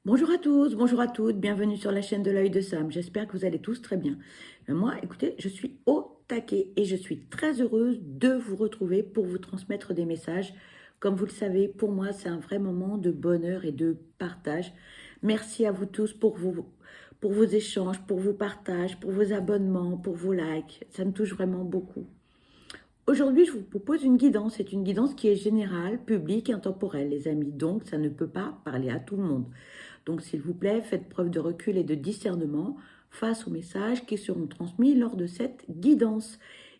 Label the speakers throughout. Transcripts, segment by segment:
Speaker 1: Bonjour à tous, bonjour à toutes, bienvenue sur la chaîne de l'œil de Sam. J'espère que vous allez tous très bien. Moi, écoutez, je suis au taquet et je suis très heureuse de vous retrouver pour vous transmettre des messages. Comme vous le savez, pour moi, c'est un vrai moment de bonheur et de partage. Merci à vous tous pour vos échanges, pour vos partages, pour vos abonnements, pour vos likes. Ça me touche vraiment beaucoup. Aujourd'hui, je vous propose une guidance. C'est une guidance qui est générale, publique et intemporelle, les amis. Donc, ça ne peut pas parler à tout le monde. Donc, s'il vous plaît, faites preuve de recul et de discernement face aux messages qui seront transmis lors de cette guidance.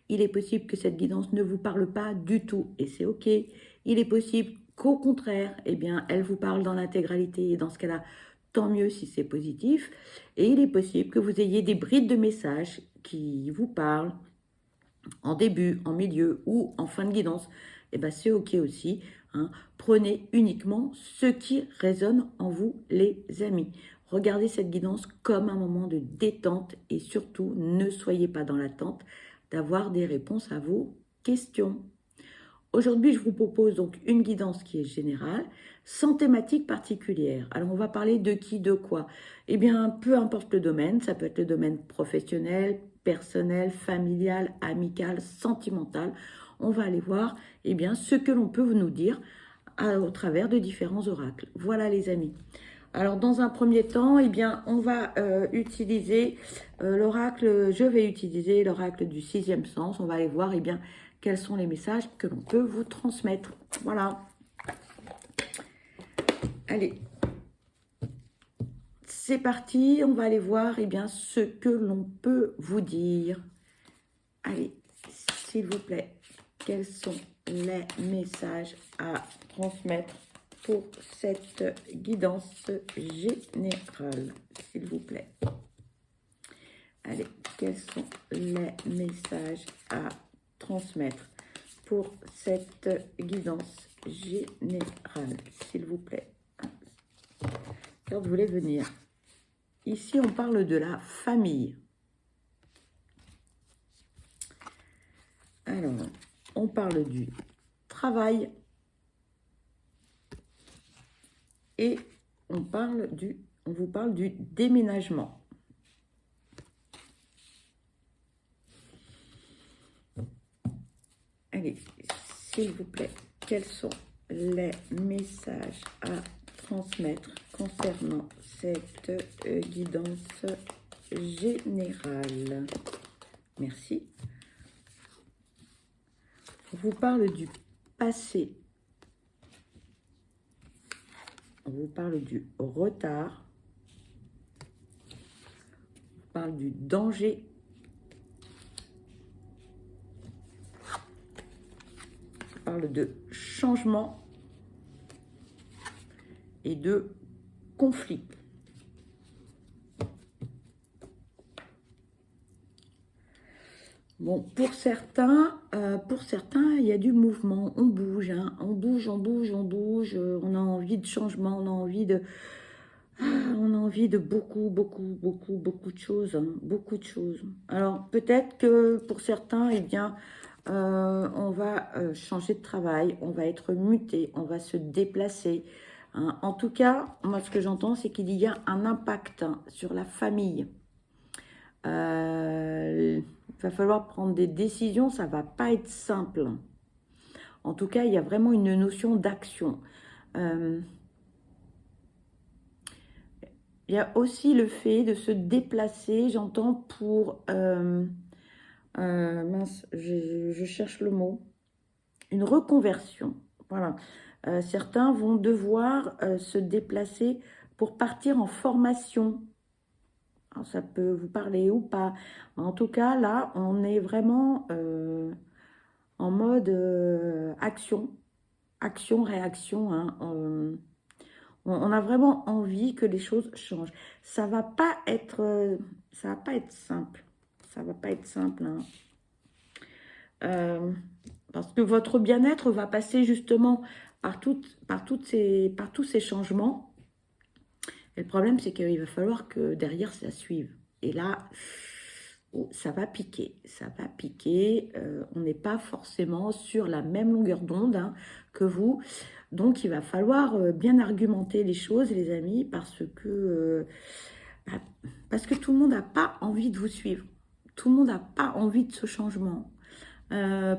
Speaker 1: Il est possible que cette guidance ne vous parle pas du tout et c'est OK. Il est possible qu'au contraire, eh bien, elle vous parle dans l'intégralité et dans ce cas-là, tant mieux si c'est positif. Et il est possible que vous ayez des brides de messages qui vous parlent en début, en milieu ou en fin de guidance. Eh bien, c'est OK aussi. Hein. Prenez uniquement ce qui résonne en vous, les amis. Regardez cette guidance comme un moment de détente et surtout, ne soyez pas dans l'attente d'avoir des réponses à vos questions. Aujourd'hui, je vous propose donc une guidance qui est générale, sans thématique particulière. Alors, on va parler de qui, de quoi? Eh bien, peu importe le domaine, ça peut être le domaine professionnel, personnel, familial, amical, sentimental. On va aller voir, eh bien, ce que l'on peut nous dire au travers de différents oracles. Voilà, les amis. Alors, dans un premier temps, eh bien, on va utiliser l'oracle, je vais utiliser l'oracle du sixième sens. On va aller voir, eh bien, quels sont les messages que l'on peut vous transmettre. Voilà. Allez, c'est parti. On va aller voir, eh bien, ce que l'on peut vous dire. Allez, s'il vous plaît, quels sont les messages à transmettre pour cette guidance générale, s'il vous plaît. Allez, quels sont les messages à transmettre pour cette guidance générale, s'il vous plaît. Quand vous voulez venir. Ici, on parle de la famille. Alors, on parle du travail et on vous parle du déménagement. Allez, s'il vous plaît, quels sont les messages à transmettre concernant cette guidance générale? Merci. On vous parle du passé. On vous parle du retard. On parle du danger. On parle de changement et de conflit. Bon, pour certains, il y a du mouvement, on bouge, hein, on bouge, on a envie de changement, on a envie de beaucoup de choses, hein, beaucoup de choses. Alors, peut-être que pour certains, eh bien, on va changer de travail, on va être muté, on va se déplacer. Hein. En tout cas, moi, ce que j'entends, c'est qu'il y a un impact hein, sur la famille. Il va falloir prendre des décisions, ça va pas être simple. En tout cas, il y a vraiment une notion d'action. Il y a aussi le fait de se déplacer, j'entends, pour... mince, je cherche le mot. Une reconversion. Voilà. Certains vont devoir se déplacer pour partir en formation. Alors, ça peut vous parler ou pas. En tout cas, là, on est vraiment en mode action. Action, réaction. Hein. On a vraiment envie que les choses changent. Ça va pas être simple. Ça va pas être simple. Hein. Parce que votre bien-être va passer justement par tous ces changements. Et le problème, c'est qu'il va falloir que derrière, ça suive. Et là, Oh, ça va piquer, ça va piquer. On n'est pas forcément sur la même longueur d'onde hein, que vous. Donc, il va falloir bien argumenter les choses, les amis, bah, parce que tout le monde n'a pas envie de vous suivre. Tout le monde n'a pas envie de ce changement.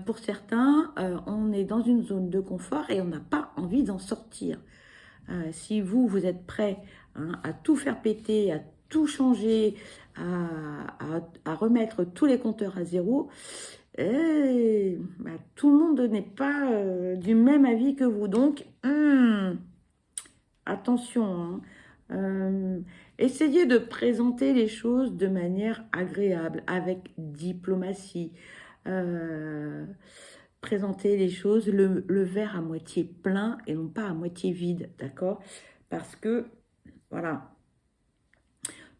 Speaker 1: Pour certains, on est dans une zone de confort et on n'a pas envie d'en sortir. Si vous, vous êtes prêt hein, à tout faire péter, à tout changer, à remettre tous les compteurs à zéro, bah, tout le monde n'est pas du même avis que vous. Donc, attention, hein. Essayez de présenter les choses de manière agréable, avec diplomatie. Euh, Présenter les choses, le verre à moitié plein et non pas à moitié vide, d'accord? Parce que, voilà,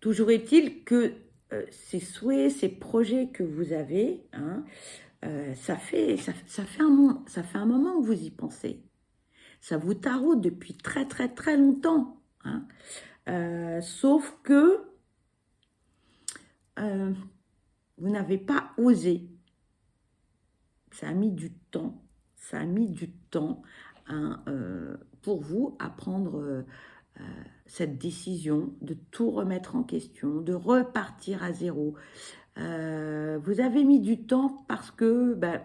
Speaker 1: toujours est-il que ces souhaits, ces projets que vous avez, hein, ça fait un moment que vous y pensez. Ça vous taraude depuis très très très longtemps, hein. Sauf que vous n'avez pas osé. Ça a mis du temps. Ça a mis du temps hein, pour vous à prendre cette décision de tout remettre en question, de repartir à zéro. Vous avez mis du temps parce que, ben,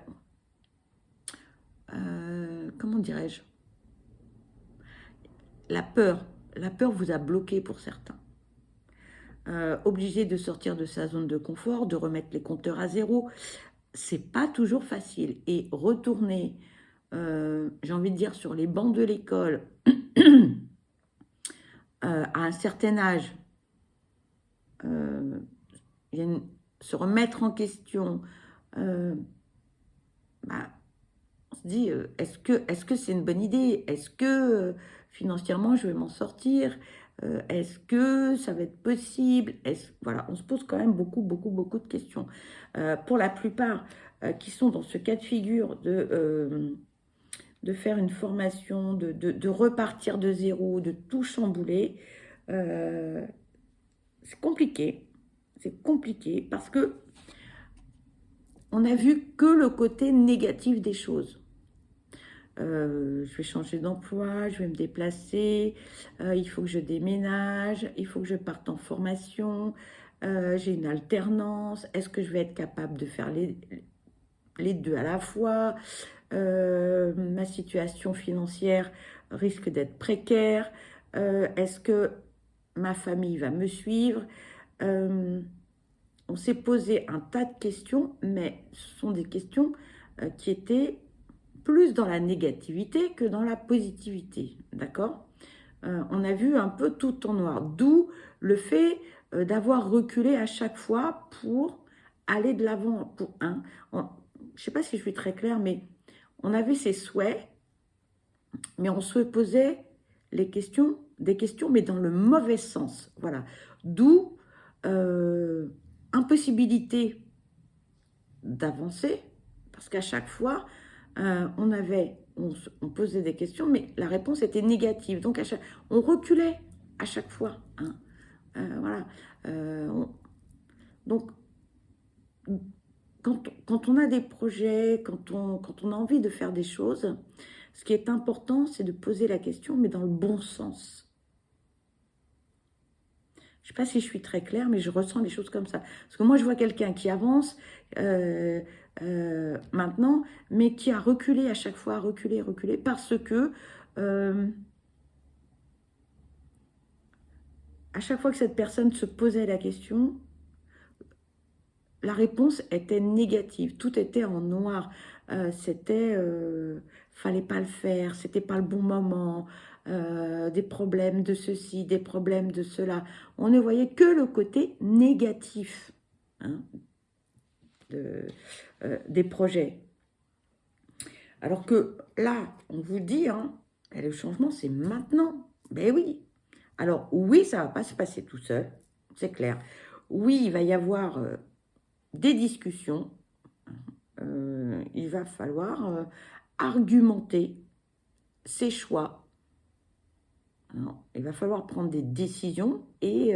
Speaker 1: comment dirais-je, la peur vous a bloqué pour certains. Obligé de sortir de sa zone de confort, de remettre les compteurs à zéro, c'est pas toujours facile. Et retourner, j'ai envie de dire, sur les bancs de l'école à un certain âge, se remettre en question, bah, on se dit, est-ce que c'est une bonne idée? Est-ce que financièrement je vais m'en sortir? Est-ce que ça va être possible? Voilà, on se pose quand même beaucoup de questions. Pour la plupart qui sont dans ce cas de figure de faire une formation, de repartir de zéro, de tout chambouler, c'est compliqué. C'est compliqué parce que on n'a vu que le côté négatif des choses. Je vais changer d'emploi, je vais me déplacer, il faut que je déménage, il faut que je parte en formation, j'ai une alternance, est-ce que je vais être capable de faire les deux à la fois? Ma situation financière risque d'être précaire, est-ce que ma famille va me suivre? On s'est posé un tas de questions, mais ce sont des questions qui étaient plus dans la négativité que dans la positivité, d'accord? On a vu un peu tout en noir, d'où le fait d'avoir reculé à chaque fois pour aller de l'avant. Je ne sais pas si je suis très claire, mais on avait ses souhaits, mais on se posait des questions, mais dans le mauvais sens. Voilà. D'où impossibilité d'avancer, parce qu'à chaque fois, on posait des questions, mais la réponse était négative. Donc, on reculait à chaque fois. Hein. Voilà. Donc, quand on a des projets, quand on a envie de faire des choses, ce qui est important, c'est de poser la question, mais dans le bon sens. Je ne sais pas si je suis très claire, mais je ressens les choses comme ça. Parce que moi, je vois quelqu'un qui avance maintenant, mais qui a reculé à chaque fois, reculé, parce que à chaque fois que cette personne se posait la question, la réponse était négative. Tout était en noir. Fallait pas le faire, c'était pas le bon moment. Des problèmes de ceci, des problèmes de cela. On ne voyait que le côté négatif hein, des projets. Alors que là, on vous dit, hein, le changement, c'est maintenant. Ben oui. Alors oui, ça ne va pas se passer tout seul, c'est clair. Oui, il va y avoir des discussions. Il va falloir argumenter ses choix. Alors, il va falloir prendre des décisions et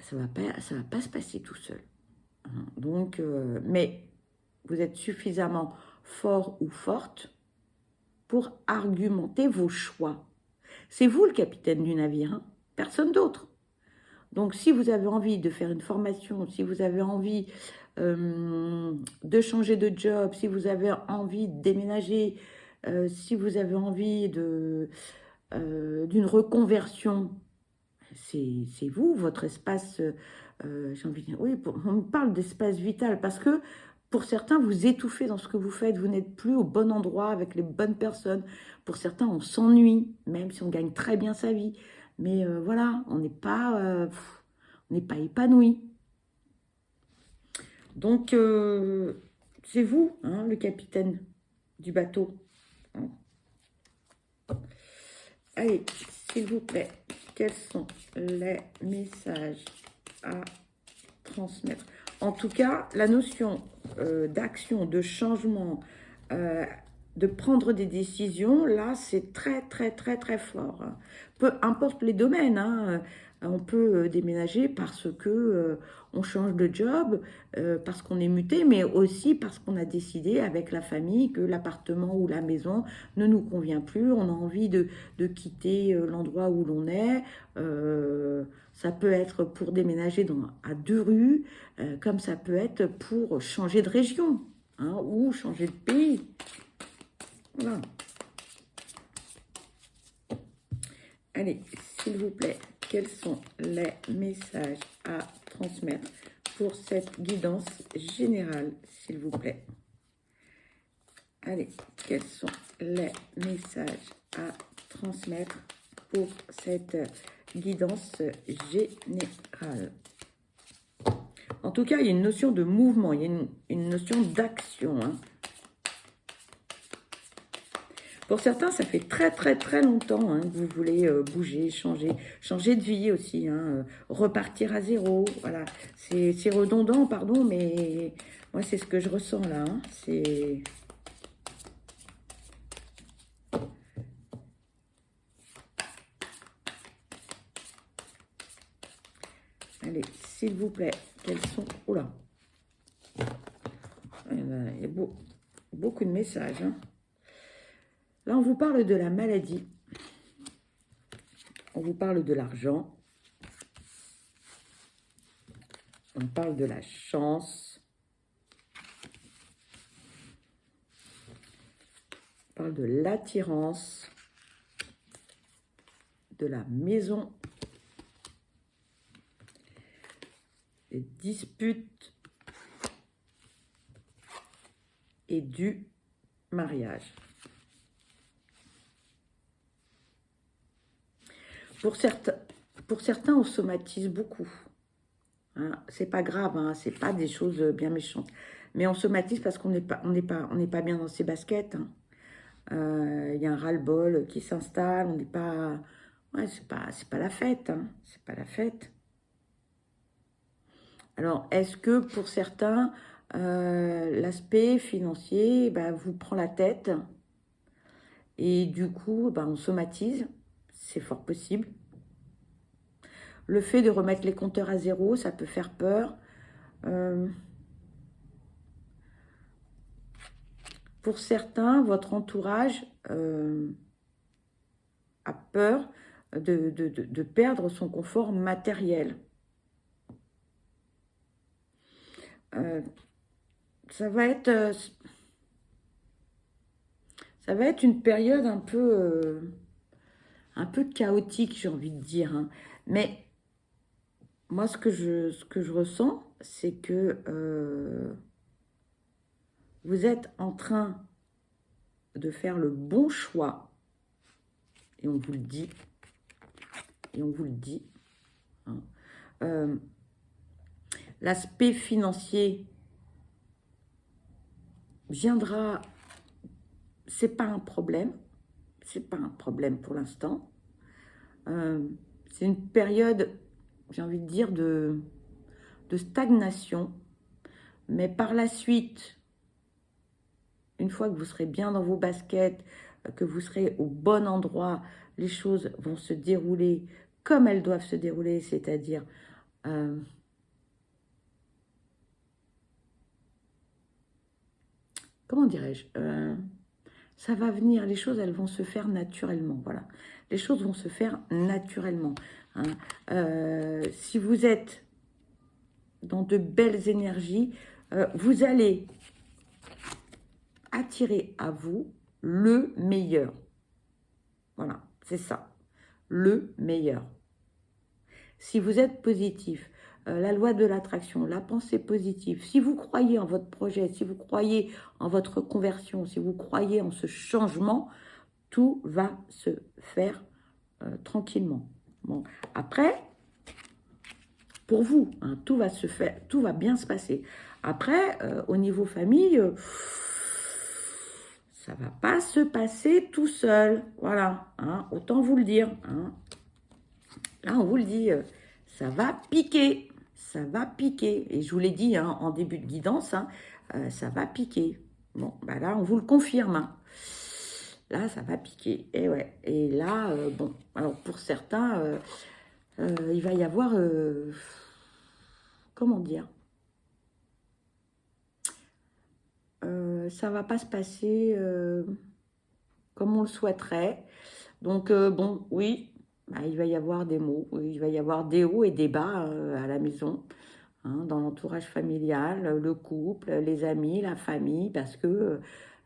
Speaker 1: ça va pas se passer tout seul. hein. Donc, mais vous êtes suffisamment fort ou forte pour argumenter vos choix. C'est vous le capitaine du navire, hein, personne d'autre. Donc, si vous avez envie de faire une formation, si vous avez envie de changer de job, si vous avez envie de déménager, si vous avez envie d'une reconversion, c'est vous, votre espace, j'ai envie de dire, oui, on parle d'espace vital parce que pour certains, vous étouffez dans ce que vous faites, vous n'êtes plus au bon endroit avec les bonnes personnes. Pour certains, on s'ennuie, même si on gagne très bien sa vie. Mais voilà, on n'est pas épanoui. Donc, c'est vous, hein, le capitaine du bateau. Allez, s'il vous plaît, quels sont les messages à transmettre? En tout cas, la notion d'action, de changement, de prendre des décisions, là, c'est très, très, très, très fort, hein. Peu importe les domaines, hein, on peut déménager parce que on change de job, parce qu'on est muté, mais aussi parce qu'on a décidé avec la famille que l'appartement ou la maison ne nous convient plus, on a envie de quitter l'endroit où l'on est. Ça peut être pour déménager à 2 rues, comme ça peut être pour changer de région, hein, ou changer de pays. Voilà. Allez, s'il vous plaît, quels sont les messages à transmettre pour cette guidance générale, s'il vous plaît? Allez, quels sont les messages à transmettre pour cette guidance générale? En tout cas, il y a une notion de mouvement, il y a une notion d'action, hein. Pour certains, ça fait très très très longtemps, hein, que vous voulez bouger, changer de vie aussi, hein, repartir à zéro. Voilà, c'est redondant, pardon, mais moi c'est ce que je ressens là, hein. C'est... Allez, s'il vous plaît, quels sont... Oula, il y a beaucoup de messages, hein. Là, on vous parle de la maladie. On vous parle de l'argent. On parle de la chance. On parle de l'attirance. De la maison. Des disputes. Et du mariage. Pour certains, on somatise beaucoup. Hein, c'est pas grave, hein, c'est pas des choses bien méchantes. Mais on somatise parce qu'on n'est pas bien dans ses baskets, hein. Y a un ras-le-bol qui s'installe, on n'est pas... Ouais, c'est pas la fête, hein, c'est pas la fête. Alors, est-ce que pour certains, l'aspect financier vous prend la tête et du coup, on somatise? C'est fort possible. Le fait de remettre les compteurs à zéro, ça peut faire peur. Pour certains, votre entourage a peur de perdre son confort matériel. Ça va être une période un peu chaotique, j'ai envie de dire, hein. Mais moi, ce que je ressens, c'est que vous êtes en train de faire le bon choix. Et on vous le dit. Et on vous le dit, hein. L'aspect financier viendra, c'est pas un problème. C'est pas un problème pour l'instant. C'est une période, j'ai envie de dire, de stagnation. Mais par la suite, une fois que vous serez bien dans vos baskets, que vous serez au bon endroit, les choses vont se dérouler comme elles doivent se dérouler, c'est-à-dire comment dirais-je, ça va venir, les choses, elles vont se faire naturellement, voilà. Les choses vont se faire naturellement, hein. Si vous êtes dans de belles énergies, vous allez attirer à vous le meilleur. Voilà, c'est ça, le meilleur. Si vous êtes positif, la loi de l'attraction, la pensée positive, si vous croyez en votre projet, si vous croyez en votre conversion, si vous croyez en ce changement, tout va se faire tranquillement. Bon, après, pour vous, hein, tout va se faire, tout va bien se passer. Après, au niveau famille, ça va pas se passer tout seul. Voilà, hein, autant vous le dire. Hein. Là, on vous le dit, ça va piquer. Ça va piquer. Et je vous l'ai dit hein, en début de guidance, hein, ça va piquer. Bon, bah là, on vous le confirme. Hein. Là, ça va piquer. Et ouais. Et là, bon, alors pour certains, il va y avoir, comment dire, ça va pas se passer comme on le souhaiterait. Donc, bon, oui, bah, il va y avoir des mots, il va y avoir des hauts et des bas à la maison, hein, dans l'entourage familial, le couple, les amis, la famille, parce que,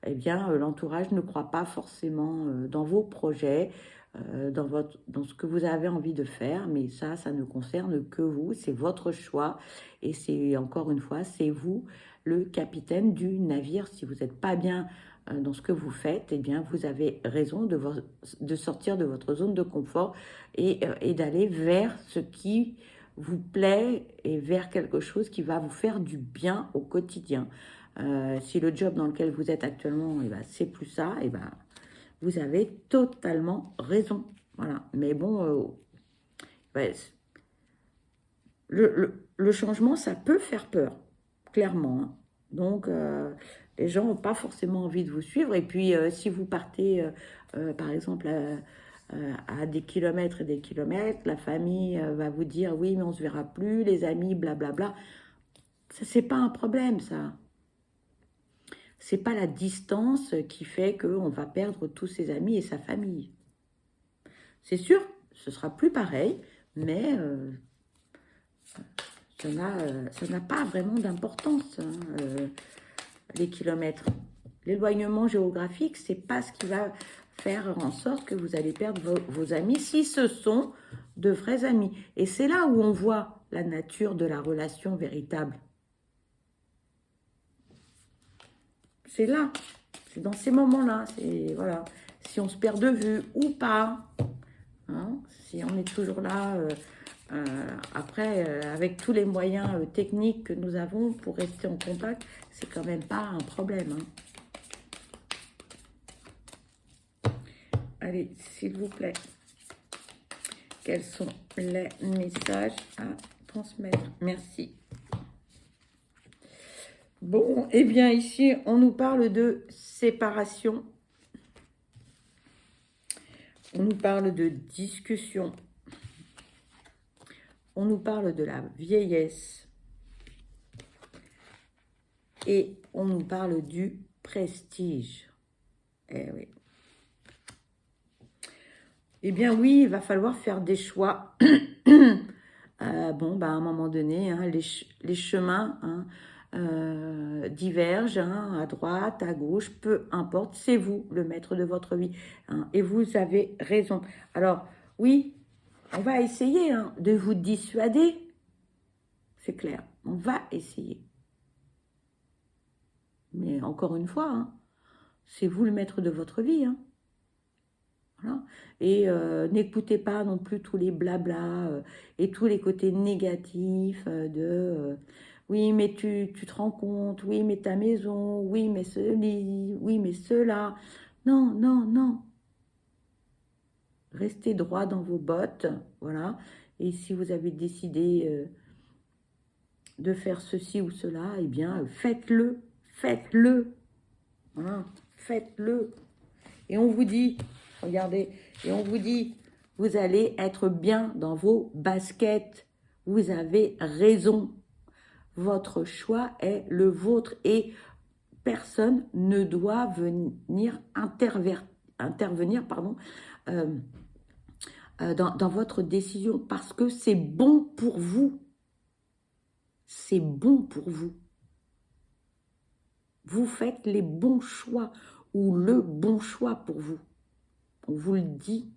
Speaker 1: eh bien, l'entourage ne croit pas forcément dans vos projets, dans ce que vous avez envie de faire, mais ça ne concerne que vous, c'est votre choix, et c'est, encore une fois, c'est vous le capitaine du navire. Si vous n'êtes pas bien dans ce que vous faites, eh bien, vous avez raison de sortir de votre zone de confort et d'aller vers ce qui vous plaît et vers quelque chose qui va vous faire du bien au quotidien. Si le job dans lequel vous êtes actuellement, eh ben, c'est plus ça, eh ben, vous avez totalement raison. Voilà. Mais bon, ouais, le changement, ça peut faire peur, clairement. Hein. Donc, les gens n'ont pas forcément envie de vous suivre. Et puis, si vous partez, par exemple, à des kilomètres et des kilomètres, la famille va vous dire, oui, mais on ne se verra plus, les amis, blablabla. Ça, c'est pas un problème, ça. C'est pas la distance qui fait qu'on va perdre tous ses amis et sa famille. C'est sûr, ce sera plus pareil, mais ça n'a pas vraiment d'importance, hein, les kilomètres. L'éloignement géographique, c'est pas ce qui va faire en sorte que vous allez perdre vos amis si ce sont de vrais amis. Et c'est là où on voit la nature de la relation véritable. C'est là, c'est dans ces moments-là, c'est voilà, si on se perd de vue ou pas, hein, si on est toujours là. Après, avec tous les moyens techniques que nous avons pour rester en contact, c'est quand même pas un problème. Hein. Allez, s'il vous plaît, quels sont les messages à transmettre? Merci. Bon, eh bien ici, on nous parle de séparation. On nous parle de discussion. On nous parle de la vieillesse et on nous parle du prestige. Eh oui. Eh bien oui, il va falloir faire des choix. Bon, bah, à un moment donné, hein, les chemins hein, divergent, hein, à droite, à gauche, peu importe, c'est vous le maître de votre vie. Hein, et vous avez raison. Alors, oui, on va essayer hein, de vous dissuader, c'est clair, on va essayer. Mais encore une fois, hein, c'est vous le maître de votre vie. Hein. Voilà. Et n'écoutez pas non plus tous les blablas et tous les côtés négatifs de oui, mais tu te rends compte, oui, mais ta maison, oui, mais ce lit, oui, mais cela. Non, non, non. Restez droit dans vos bottes, voilà. Et si vous avez décidé de faire ceci ou cela, eh bien, faites-le, faites-le, hein, faites-le. Et on vous dit, regardez, et on vous dit, vous allez être bien dans vos baskets. Vous avez raison. Votre choix est le vôtre. Et personne ne doit venir intervenir pardon, dans votre décision parce que c'est bon pour vous. C'est bon pour vous. Vous faites les bons choix ou le bon choix pour vous. On vous le dit,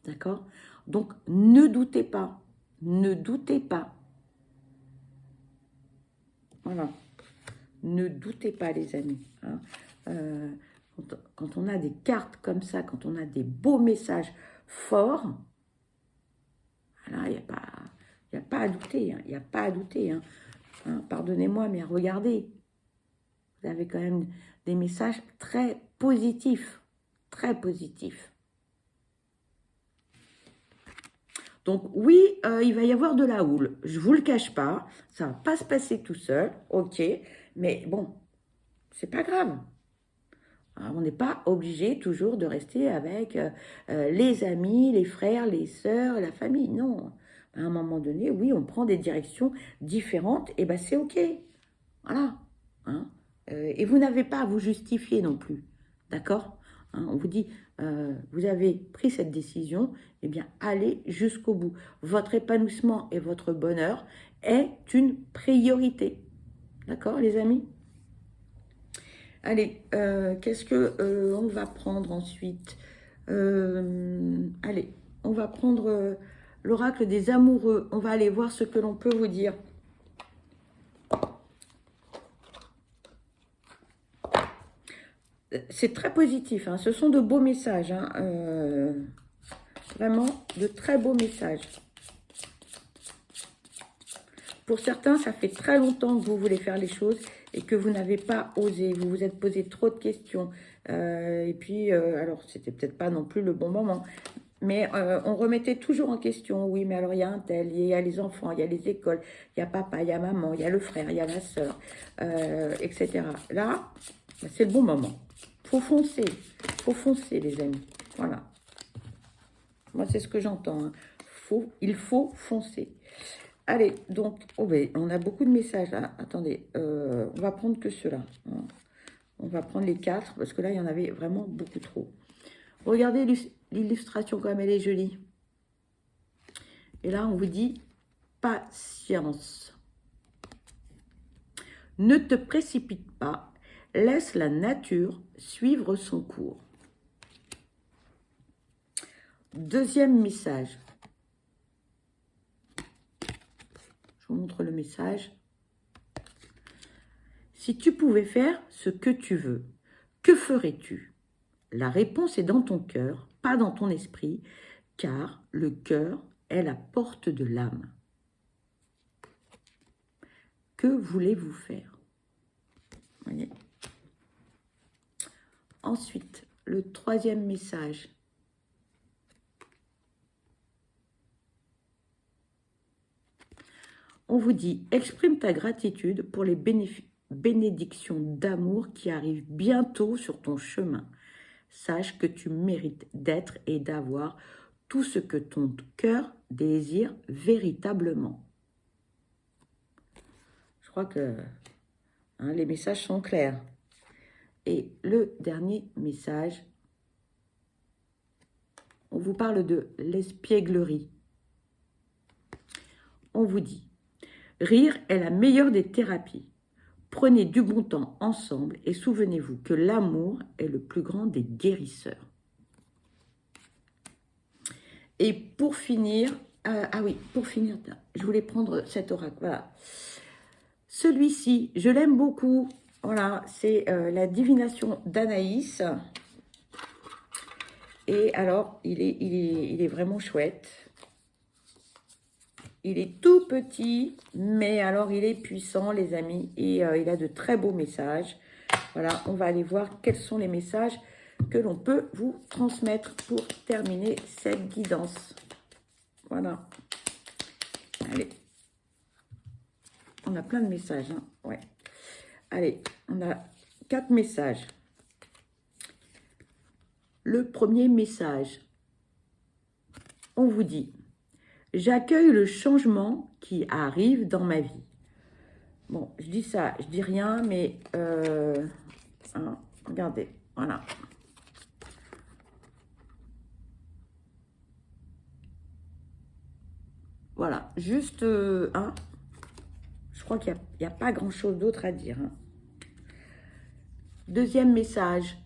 Speaker 1: d'accord? Donc, ne doutez pas. Ne doutez pas. Voilà. Ne doutez pas, les amis. Hein. Quand on a des cartes comme ça, quand on a des beaux messages forts, voilà, il n'y a pas à douter. Il n'y a pas à douter. Pardonnez-moi, mais regardez. Vous avez quand même des messages très positifs. Très positifs. Donc oui, il va y avoir de la houle. Je ne vous le cache pas. Ça ne va pas se passer tout seul. Ok. Mais bon, c'est pas grave. Alors, on n'est pas obligé toujours de rester avec les amis, les frères, les sœurs, la famille. Non. À un moment donné, oui, on prend des directions différentes. Et bien, c'est ok. Voilà. Hein. Et vous n'avez pas à vous justifier non plus. D'accord? Hein, on vous dit, vous avez pris cette décision, eh bien, allez jusqu'au bout. Votre épanouissement et votre bonheur est une priorité. D'accord, les amis? Allez, qu'est-ce que on va prendre ensuite? Allez, on va prendre l'oracle des amoureux. On va aller voir ce que l'on peut vous dire. C'est très positif, hein. Ce sont de beaux messages, hein. Vraiment de très beaux messages. Pour certains, ça fait très longtemps que vous voulez faire les choses et que vous n'avez pas osé. Vous vous êtes posé trop de questions. Et puis, alors, c'était peut-être pas non plus le bon moment. Mais on remettait toujours en question. Oui, mais alors, il y a un tel, il y a les enfants, il y a les écoles, il y a papa, il y a maman, il y a le frère, il y a la sœur, etc. Là, c'est le bon moment. Faut foncer, les amis. Voilà. Moi, c'est ce que j'entends. Hein. Il faut foncer. Allez, donc, oh ben, on a beaucoup de messages là. Attendez, on va prendre que ceux-là. Hein. On va prendre les 4 parce que là, il y en avait vraiment beaucoup trop. Regardez l'illustration comme elle est jolie. Et là, on vous dit patience. Ne te précipite pas. Laisse la nature suivre son cours. Deuxième message. Je vous montre le message. Si tu pouvais faire ce que tu veux, que ferais-tu? La réponse est dans ton cœur, pas dans ton esprit, car le cœur est la porte de l'âme. Que voulez-vous faire? Voyez. Ensuite, le troisième message. On vous dit, exprime ta gratitude pour les bénédictions d'amour qui arrivent bientôt sur ton chemin. Sache que tu mérites d'être et d'avoir tout ce que ton cœur désire véritablement. Je crois que les messages sont clairs. Et le dernier message, on vous parle de l'espièglerie. On vous dit, rire est la meilleure des thérapies. Prenez du bon temps ensemble et souvenez-vous que l'amour est le plus grand des guérisseurs. Et pour finir, je voulais prendre cet oracle. Voilà. Celui-ci, je l'aime beaucoup. Voilà, c'est la divination d'Anaïs. Et alors, il est vraiment chouette. Il est tout petit, mais alors il est puissant, les amis. Et il a de très beaux messages. Voilà, on va aller voir quels sont les messages que l'on peut vous transmettre pour terminer cette guidance. Voilà. Allez. On a plein de messages, hein. Ouais. Allez, on a 4 messages. Le premier message. On vous dit, j'accueille le changement qui arrive dans ma vie. Bon, je dis ça, je dis rien, mais hein. Regardez, voilà. Voilà, juste, hein, je crois qu'il n'y a pas grand-chose d'autre à dire. Hein. Deuxième message.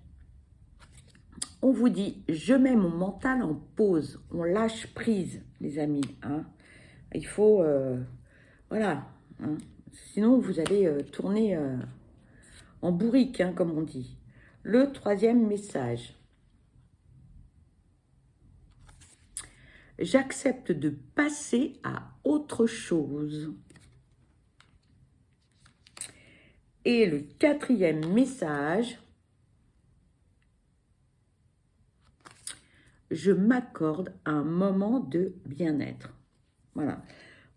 Speaker 1: On vous dit, je mets mon mental en pause. On lâche prise, les amis. Hein. Il faut, voilà. Hein. Sinon, vous allez tourner en bourrique, hein, comme on dit. Le troisième message. J'accepte de passer à autre chose. Et le quatrième message. Je m'accorde un moment de bien-être. Voilà.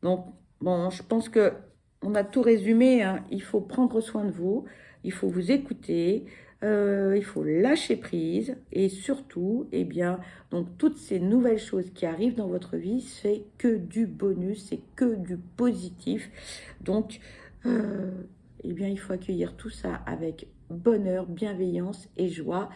Speaker 1: Donc, bon, je pense que on a tout résumé. Hein. Il faut prendre soin de vous. Il faut vous écouter. Il faut lâcher prise. Et surtout, eh bien, donc toutes ces nouvelles choses qui arrivent dans votre vie, c'est que du bonus, c'est que du positif. Donc, eh bien, il faut accueillir tout ça avec bonheur, bienveillance et joie.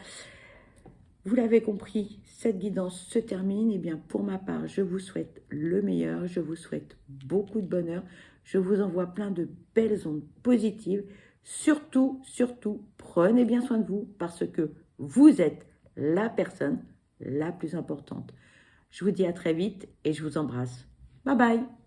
Speaker 1: Vous l'avez compris, cette guidance se termine. Et bien, pour ma part, je vous souhaite le meilleur. Je vous souhaite beaucoup de bonheur. Je vous envoie plein de belles ondes positives. Surtout, surtout, prenez bien soin de vous parce que vous êtes la personne la plus importante. Je vous dis à très vite et je vous embrasse. Bye bye.